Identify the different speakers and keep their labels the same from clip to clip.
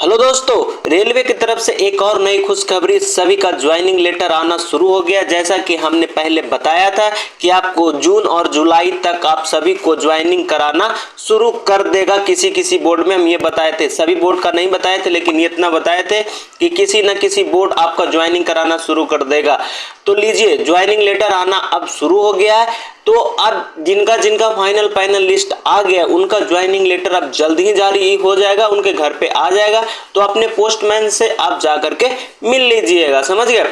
Speaker 1: Hello दोस्तों, railway की तरफ से एक और नई खुशखबरी, सभी का ज्वाइनिंग लेटर आना शुरू हो गया। जैसा कि हमने पहले बताया था कि आपको जून और जुलाई तक आप सभी को ज्वाइनिंग कराना शुरू कर देगा। किसी किसी बोर्ड में हम ये बताए थे, सभी बोर्ड का नहीं बताए थे, लेकिन ये इतना बताए थे कि किसी न किसी बोर्ड आपका ज्वाइनिंग कराना शुरू कर देगा। तो लीजिए, ज्वाइनिंग लेटर आना अब शुरू हो गया है। तो अब जिनका जिनका फाइनल लिस्ट आ गया, उनका ज्वाइनिंग लेटर अब जल्द ही जारी हो जाएगा, उनके घर पे आ जाएगा। तो अपने पोस्टमैन से आप जा करके मिल लीजिएगा, समझ गए।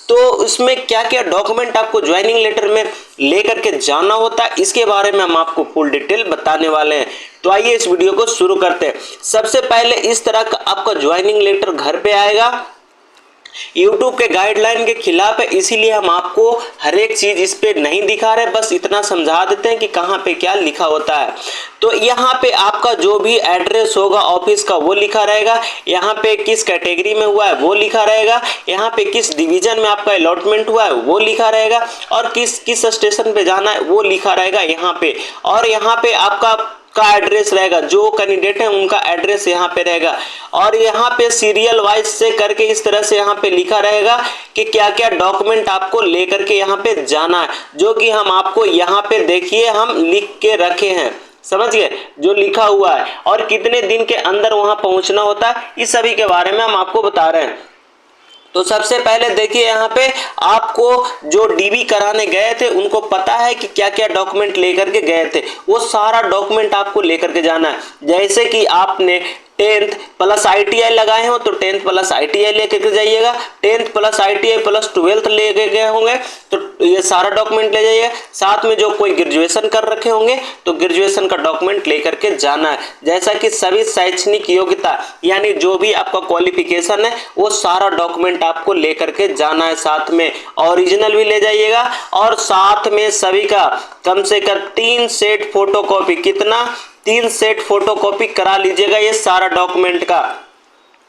Speaker 1: तो इसमें क्या क्या डॉक्यूमेंट आपको ज्वाइनिंग लेटर में लेकर के जाना होता है, इसके बारे में हम आपको फुल डिटेल बताने वाले हैं। तो आइए इस वीडियो को शुरू करते हैं। सबसे पहले इस तरह का आपका ज्वाइनिंग लेटर घर पे आएगा। YouTube के गाइडलाइन के खिलाफ है, इसीलिए हम आपको हर एक चीज इस पे नहीं दिखा रहे, बस इतना समझा देते हैं कि कहाँ पे क्या लिखा होता है। तो यहाँ पे आपका जो भी एड्रेस होगा ऑफिस का वो लिखा रहेगा, यहाँ पे किस कैटेगरी में हुआ है वो लिखा रहेगा, यहाँ पे किस डिवीजन में आपका अलॉटमेंट हुआ है वो लिखा रहेगा, और किस किस स्टेशन पे जाना है वो लिखा रहेगा यहाँ पे। और यहाँ पे आपका एड्रेस रहेगा, जो कैंडिडेट है उनका एड्रेस यहाँ पे रहेगा। और यहाँ पे सीरियल वाइज से करके इस तरह से यहाँ पे लिखा रहेगा कि क्या क्या डॉक्यूमेंट आपको लेकर के यहाँ पे जाना है, जो कि हम आपको यहाँ पे देखिए हम लिख के रखे हैं, समझ गए, जो लिखा हुआ है। और कितने दिन के अंदर वहां पहुंचना होता है, इस सभी के बारे में हम आपको बता रहे हैं। तो सबसे पहले देखिए, यहाँ पे आपको जो डीबी कराने गए थे उनको पता है कि क्या क्या डॉक्यूमेंट लेकर के गए थे, वो सारा डॉक्यूमेंट आपको लेकर के जाना है। जैसे कि आपने 10th प्लस ITI लगाए हो तो 10th प्लस ITI लेकर के जाइएगा, 10th plus ITI plus 12th ले गए होंगे तो ये सारा डॉक्यूमेंट ले जाइए। साथ में जो कोई ग्रेजुएशन कर रखे होंगे तो ग्रेजुएशन का डॉक्यूमेंट लेकर के जाना है। जैसा कि सभी शैक्षणिक योग्यता यानी जो भी आपका क्वालिफिकेशन है वो सारा डॉक्यूमेंट आपको लेकर के जाना है। साथ में ओरिजिनल भी ले जाइएगा, और साथ में सभी का कम से कम 3 सेट फोटोकॉपी, कितना 3 सेट फोटोकॉपी करा लीजिएगा ये सारा डॉक्यूमेंट का।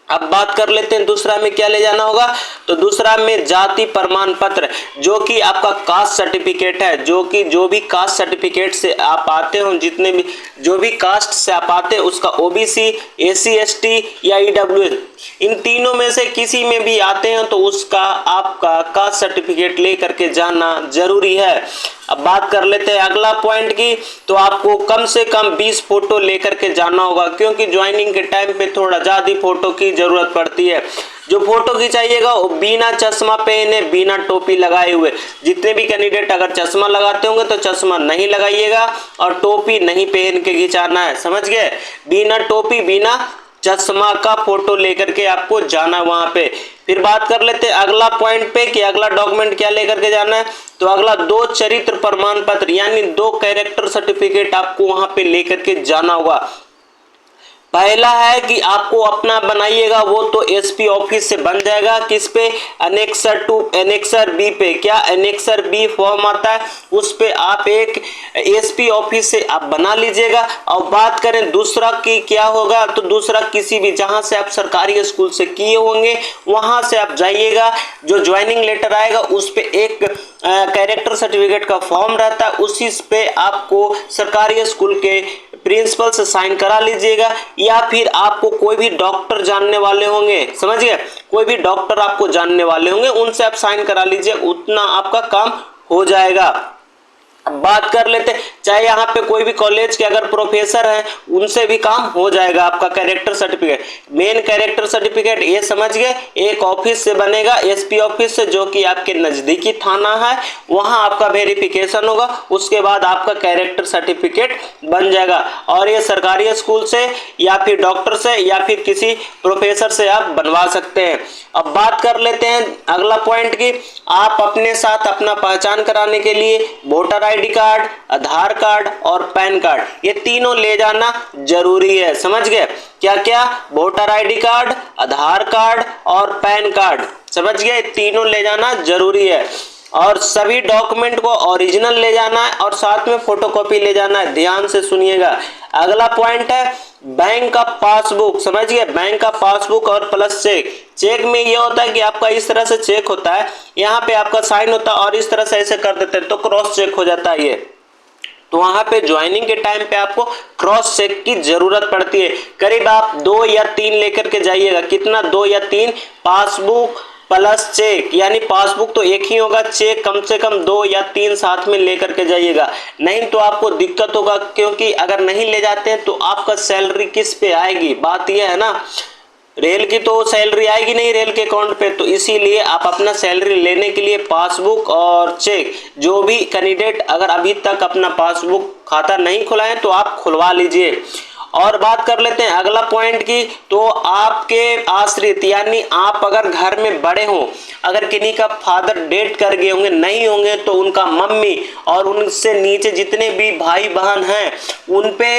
Speaker 1: अब बात कर लेते हैं दूसरा में क्या ले जाना होगा। तो दूसरा में जाति प्रमाण पत्र, जो कि आपका कास्ट सर्टिफिकेट है, जो भी कास्ट सर्टिफिकेट से आप आते हो, जितने भी जो भी कास्ट से आप आते हैं उसका OBC, SC ST या EWS, इन तीनों में से किसी में भी आते हैं तो उसका आपका कास्ट सर्टिफिकेट ले करके जाना जरूरी है। अब बात कर लेते हैं अगला पॉइंट की। तो आपको कम से कम 20 फोटो लेकर के जाना होगा, क्योंकि ज्वाइनिंग के टाइम पे थोड़ा ज्यादा फोटो की जरूरत पड़ती है। जो फोटो खिंचाइएगा वो बिना चश्मा पहने, बिना टोपी लगाए हुए। जितने भी कैंडिडेट अगर चश्मा लगाते होंगे तो चश्मा नहीं लगाइएगा, और टोपी नहीं पहन के खिंचाना है, समझ गए। बिना टोपी बिना चश्मा का फोटो लेकर के आपको जाना है वहां पे। फिर बात कर लेते हैं अगला पॉइंट पे कि अगला डॉक्यूमेंट क्या लेकर के जाना है। तो अगला 2 चरित्र प्रमाण पत्र यानी 2 कैरेक्टर सर्टिफिकेट आपको वहां पे लेकर के जाना होगा। पहला है कि आपको अपना बनाइएगा, वो तो SP ऑफिस से बन जाएगा। किस पे? एनेक्सर 2 एनेक्सर B पे। क्या एनेक्सर B फॉर्म आता है, उस पे आप एक SP ऑफिस से आप बना लीजिएगा। और बात करें दूसरा की क्या होगा, तो दूसरा किसी भी जहां से आप सरकारी स्कूल से किए होंगे वहां से आप जाइएगा, जो ज्वाइनिंग लेटर आएगा उस पे एक कैरेक्टर सर्टिफिकेट का फॉर्म रहता है, उसी पे आपको सरकारी स्कूल के प्रिंसिपल से साइन करा लीजिएगा। या फिर आपको कोई भी डॉक्टर जानने वाले होंगे, समझ गए, कोई भी डॉक्टर आपको जानने वाले होंगे उनसे आप साइन करा लीजिए, उतना आपका काम हो जाएगा। अब बात कर लेते हैं, चाहे यहाँ पे कोई भी कॉलेज के अगर प्रोफेसर हैं उनसे भी काम हो जाएगा आपका character certificate. Main character certificate ये समझ गए, एक ऑफिस से बनेगा, SP ऑफिस से, जो कि आपके नजदीकी थाना है, वहां आपका वेरिफिकेशन होगा, उसके बाद आपका कैरेक्टर सर्टिफिकेट बन जाएगा। और ये सरकारी स्कूल से या फिर डॉक्टर से या फिर किसी प्रोफेसर से आप बनवा सकते हैं। अब बात कर लेते हैं अगला पॉइंट की, आप अपने साथ अपना पहचान कराने के लिए voter ID card, Aadhaar card और पैन कार्ड, ये तीनों ले जाना जरूरी है, समझ गए। क्या क्या? Voter ID card, Aadhaar card और पैन कार्ड, समझ गए, तीनों ले जाना जरूरी है। और सभी डॉक्यूमेंट को ओरिजिनल ले जाना है, और साथ में फोटोकॉपी ले जाना है। ध्यान से सुनिएगा। अगला पॉइंट है बैंक का पासबुक, समझिए, बैंक का पासबुक और प्लस चेक। चेक में ये होता है कि आपका इस तरह से चेक होता है, यहाँ पे आपका साइन होता है और इस तरह से ऐसे कर देते हैं तो क्रॉस चेक हो जाता है ये। तो वहां पे ज्वाइनिंग के टाइम पे आपको क्रॉस चेक की जरूरत पड़ती है। करीब आप 2 या 3 लेकर के जाइएगा। कितना? 2 या 3 पासबुक प्लस चेक, यानी पासबुक तो एक ही होगा, चेक कम से कम 2 या 3 साथ में लेकर के जाइएगा, नहीं तो आपको दिक्कत होगा। क्योंकि अगर नहीं ले जाते हैं तो आपका सैलरी किस पे आएगी, बात यह है ना, रेल की तो सैलरी आएगी नहीं रेल के अकाउंट पे। तो इसीलिए आप अपना सैलरी लेने के लिए पासबुक और चेक, जो भी कैंडिडेट अगर अभी तक अपना पासबुक खाता नहीं खुलाए तो आप खुलवा लीजिए। और बात कर लेते हैं अगला पॉइंट की। तो आपके आश्रित, यानी आप अगर घर में बड़े हों, अगर किन्हीं का फादर डेथ कर गए होंगे, नहीं होंगे तो उनका मम्मी और उनसे नीचे जितने भी भाई बहन हैं उन पे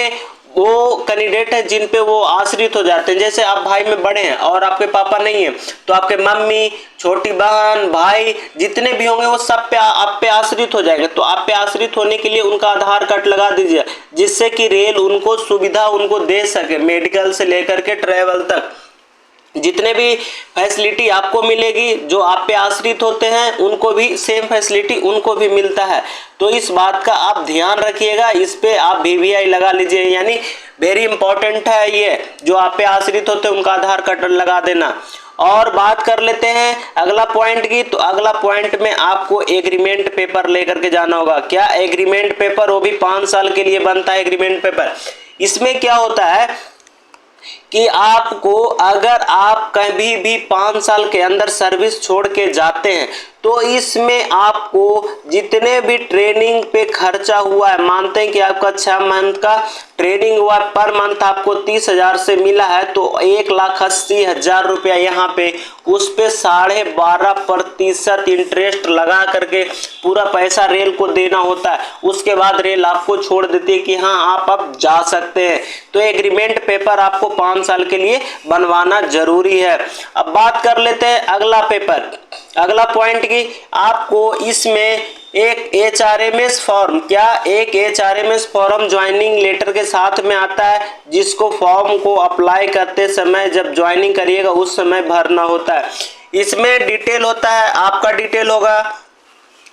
Speaker 1: वो कैंडिडेट है जिन पे वो आश्रित हो जाते हैं। जैसे आप भाई में बड़े हैं और आपके पापा नहीं है तो आपके मम्मी, छोटी बहन, भाई जितने भी होंगे वो सब पे आप पे आश्रित हो जाएंगे। तो आप पे आश्रित होने के लिए उनका आधार कार्ड लगा दीजिए, जिससे कि रेल उनको सुविधा उनको दे सके, मेडिकल से लेकर के ट्रेवल तक जितने भी फैसिलिटी आपको मिलेगी, जो आप पे आश्रित होते हैं उनको भी सेम फैसिलिटी उनको भी मिलता है। तो इस बात का आप ध्यान रखिएगा, इस पे आप VVI लगा लीजिए, यानी वेरी इंपॉर्टेंट है ये, जो आप पे आश्रित होते हैं उनका आधार कार्ड लगा देना। और बात कर लेते हैं अगला पॉइंट की। तो अगला पॉइंट में आपको एग्रीमेंट पेपर लेकर के जाना होगा। क्या? एग्रीमेंट पेपर, वो भी 5 साल के लिए बनता है एग्रीमेंट पेपर। इसमें क्या होता है कि आपको, अगर आप कभी भी 5 साल के अंदर सर्विस छोड़ के जाते हैं तो इसमें आपको जितने भी ट्रेनिंग पे खर्चा हुआ है, मानते हैं कि आपका 6 मंथ का ट्रेनिंग हुआ, पर मंथ आपको 30,000 से मिला है, तो 1,80,000 रुपया यहाँ पे उस पे 12.5% इंटरेस्ट लगा करके पूरा पैसा रेल को देना होता है। उसके बाद रेल आपको छोड़ देती है कि हाँ आप अब जा सकते हैं। तो एग्रीमेंट पेपर आपको 5 साल के लिए बनवाना जरूरी है। अब बात कर लेते हैं अगला पेपर, अगला पॉइंट की। आपको इसमें एक HRMS फॉर्म, क्या? एक HRMS फॉर्म ज्वाइनिंग लेटर के साथ में आता है, जिसको फॉर्म को अप्लाई करते समय जब ज्वाइनिंग करिएगा उस समय भरना होता है। इसमें डिटेल होता है, आपका डिटेल होगा,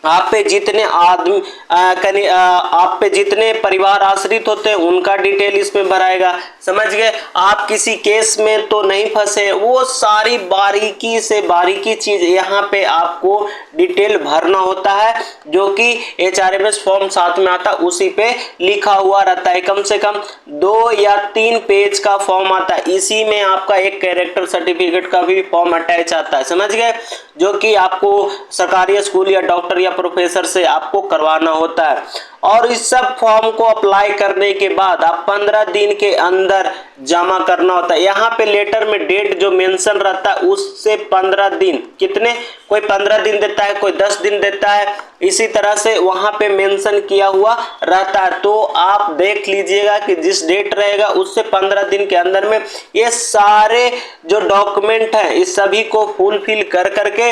Speaker 1: आप पे जितने आदमी आप पे जितने परिवार आश्रित होते हैं उनका डिटेल इसमें भराएगा। समझ गए? आप किसी केस में तो नहीं फंसे, वो सारी बारीकी से बारीकी चीज यहाँ पे आपको डिटेल भरना होता है, जो कि HRMS फॉर्म साथ में आता है उसी पे लिखा हुआ रहता है। कम से कम 2 या 3 पेज का फॉर्म आता है। इसी में आपका एक कैरेक्टर सर्टिफिकेट का भी फॉर्म अटैच आता है। समझ गए? जो कि आपको सरकारी स्कूल या डॉक्टर या प्रोफेसर से आपको करवाना होता है। और इस सब फॉर्म को अप्लाई करने के बाद आप 15 दिन के अंदर जमा करना होता है। यहाँ पे लेटर में डेट जो मेंशन रहता है उससे 15 दिन, कितने, कोई 15 दिन देता है, कोई 10 दिन देता है, इसी तरह से वहां पे मेंशन किया हुआ रहता है। तो आप देख लीजिएगा कि जिस डेट रहेगा उससे 15 दिन के अंदर में ये सारे जो डॉक्यूमेंट हैं इस सभी को फुलफिल कर करके,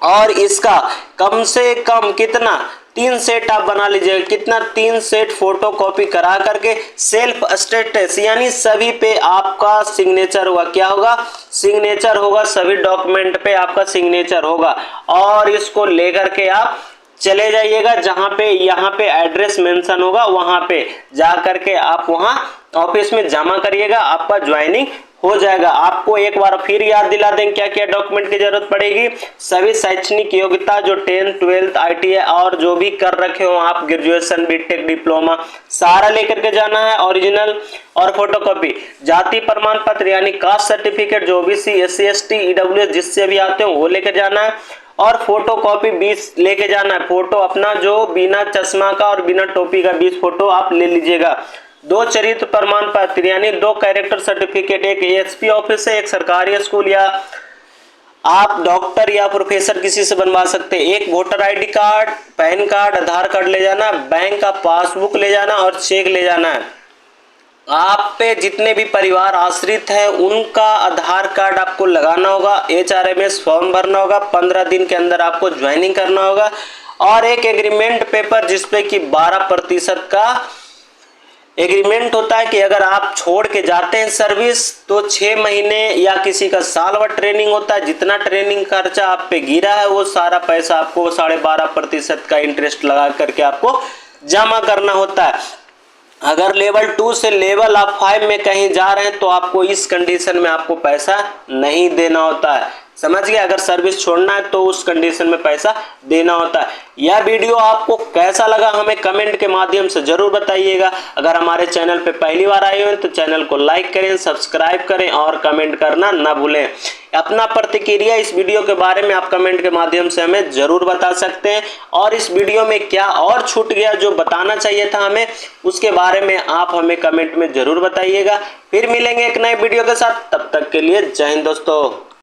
Speaker 1: और इसका कम से कम कितना 3 सेट आप बना लीजिएगा। कितना? 3 सेट फोटो कॉपी करा करके सेल्फ स्टेटस, यानी सभी पे आपका सिग्नेचर होगा। क्या होगा? सिग्नेचर होगा, सभी डॉक्यूमेंट पे आपका सिग्नेचर होगा। और इसको लेकर के आप चले जाइएगा जहां पे, यहाँ पे एड्रेस मेंशन होगा, वहां पे जा करके आप वहां ऑफिस में जमा करिएगा, आपका ज्वाइनिंग हो जाएगा। आपको एक बार फिर याद दिला दें क्या क्या डॉक्यूमेंट की जरूरत पड़ेगी। सभी शैक्षणिक योग्यता जो 10th 12th ITI और जो भी कर रखे हो आप, ग्रेजुएशन, बीटेक, डिप्लोमा, सारा लेकर के जाना है। ओरिजिनल और फोटोकॉपी, जाति प्रमाण पत्र यानी कास्ट सर्टिफिकेट, जो OBC, SC ST EWS जिससे भी आते हो वो लेकर जाना है। और फोटो कॉपी 20 लेके जाना है। फोटो अपना जो बिना चश्मा का और बिना टोपी का 20 फोटो आप ले लीजिएगा। 2 चरित्र प्रमाण पत्र यानी 2 कैरेक्टर सर्टिफिकेट, एक ASP ऑफिस से, एक सरकारी स्कूल या आप डॉक्टर या प्रोफेसर किसी से बनवा सकते हैं। एक voter ID card, PAN card, Aadhaar card ले जाना, बैंक का पासबुक ले जाना और चेक ले जाना है। आप पे जितने भी परिवार आश्रित हैं उनका आधार कार्ड आपको लगाना होगा, HRMS फॉर्म भरना होगा, 15 दिन के अंदर आपको ज्वाइनिंग करना होगा, और एक एग्रीमेंट पेपर जिसपे कि 12% का एग्रीमेंट होता है कि अगर आप छोड़ के जाते हैं सर्विस तो 6 महीने या किसी का साल भर ट्रेनिंग होता है। जितना ट्रेनिंग खर्चा आप पे गिरा है वो सारा पैसा आपको 12.5% का इंटरेस्ट लगा करके आपको जमा करना होता है। अगर लेवल 2 से लेवल आप 5 में कहीं जा रहे हैं तो आपको इस कंडीशन में आपको पैसा नहीं देना होता है, समझ गए। अगर सर्विस छोड़ना है तो उस कंडीशन में पैसा देना होता है। यह वीडियो आपको कैसा लगा हमें कमेंट के माध्यम से जरूर बताइएगा। अगर हमारे चैनल पे पहली बार आए हो तो चैनल को लाइक करें, सब्सक्राइब करें और कमेंट करना ना भूलें। अपना प्रतिक्रिया इस वीडियो के बारे में आप कमेंट के माध्यम से हमें जरूर बता सकते हैं, और इस वीडियो में क्या और छूट गया जो बताना चाहिए था हमें, उसके बारे में आप हमें कमेंट में जरूर बताइएगा। फिर मिलेंगे एक नए वीडियो के साथ, तब तक के लिए जय हिंद दोस्तों।